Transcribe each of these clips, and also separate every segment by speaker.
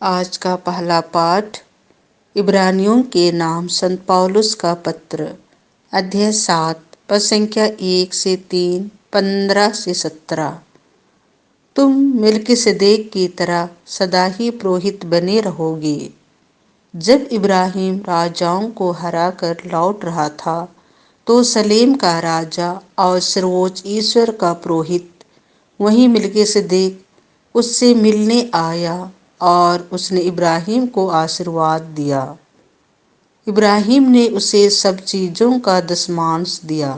Speaker 1: आज का पहला पाठ इब्रानियों के नाम संत पौलुस का पत्र, अध्याय 7, पद संख्या 1 से 3, 15 से 17। तुम मिल्किसेदेक की तरह सदा ही पुरोहित बने रहोगे। जब इब्राहिम राजाओं को हराकर लौट रहा था, तो सलेम का राजा और सर्वोच्च ईश्वर का पुरोहित वहीं मिल्किसेदेक उससे मिलने आया और उसने इब्राहिम को आशीर्वाद दिया। इब्राहिम ने उसे सब चीजों का दशमांश दिया।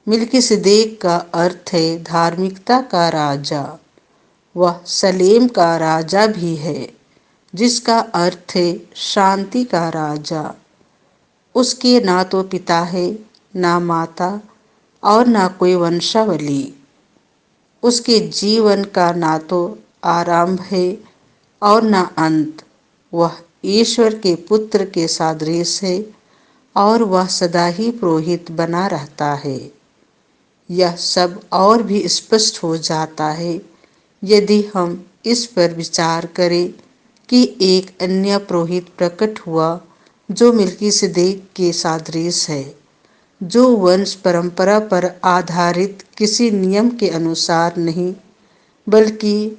Speaker 1: मिल्किसेदेक का अर्थ है धार्मिकता का राजा। वह सलेम का राजा भी है, जिसका अर्थ है शांति का राजा। उसके ना तो पिता है, ना माता और ना कोई वंशावली। उसके जीवन का ना तो आरंभ है और ना अंत। वह ईश्वर के पुत्र के सदृश है और वह सदा ही पुरोहित बना रहता है। यह सब और भी स्पष्ट हो जाता है यदि हम इस पर विचार करें कि एक अन्य पुरोहित प्रकट हुआ जो मिल्किसेदेक के सदृश है, जो वंश परंपरा पर आधारित किसी नियम के अनुसार नहीं, बल्कि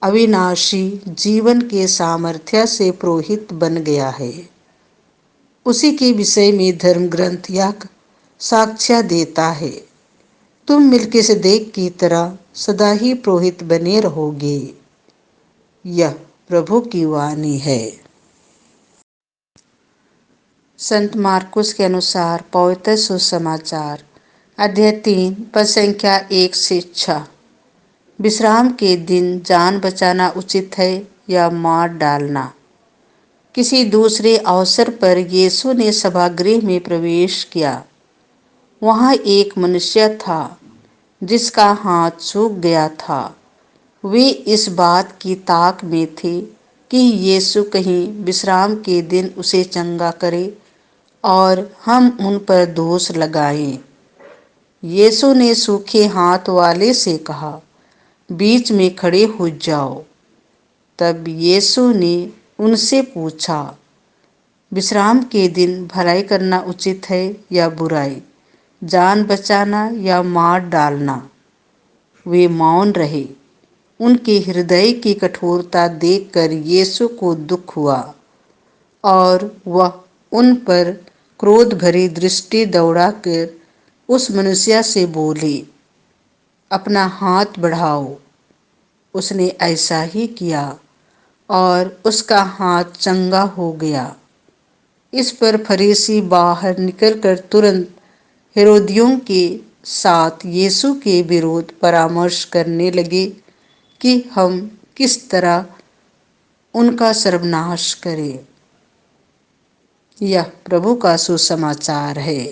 Speaker 1: अविनाशी जीवन के सामर्थ्य से पुरोहित बन गया है। उसी के विषय में धर्म ग्रंथ यह साक्ष्य देता है, तुम मिल्किसेदेक की तरह सदा ही पुरोहित बने रहोगे। यह प्रभु की वाणी है। संत मार्कुस के अनुसार पवित्र सुसमाचार, अध्याय 3, पद संख्या 1 से 6। विश्राम के दिन जान बचाना उचित है या मार डालना? किसी दूसरे अवसर पर यीशु ने सभागृह में प्रवेश किया। वहां एक मनुष्य था जिसका हाथ सूख गया था। वे इस बात की ताक में थे कि यीशु कहीं विश्राम के दिन उसे चंगा करे और हम उन पर दोष लगाएं। यीशु ने सूखे हाथ वाले से कहा, बीच में खड़े हो जाओ। तब यीशु ने उनसे पूछा, विश्राम के दिन भलाई करना उचित है या बुराई, जान बचाना या मार डालना? वे मौन रहे। उनके हृदय की कठोरता देखकर यीशु को दुख हुआ और वह उन पर क्रोध भरी दृष्टि दौड़ाकर उस मनुष्य से बोले, अपना हाथ बढ़ाओ। उसने ऐसा ही किया और उसका हाथ चंगा हो गया। इस पर फरीसी बाहर निकलकर तुरंत हेरोदियों के साथ यीशु के विरोध परामर्श करने लगे कि हम किस तरह उनका सर्वनाश करें। यह प्रभु का सुसमाचार है।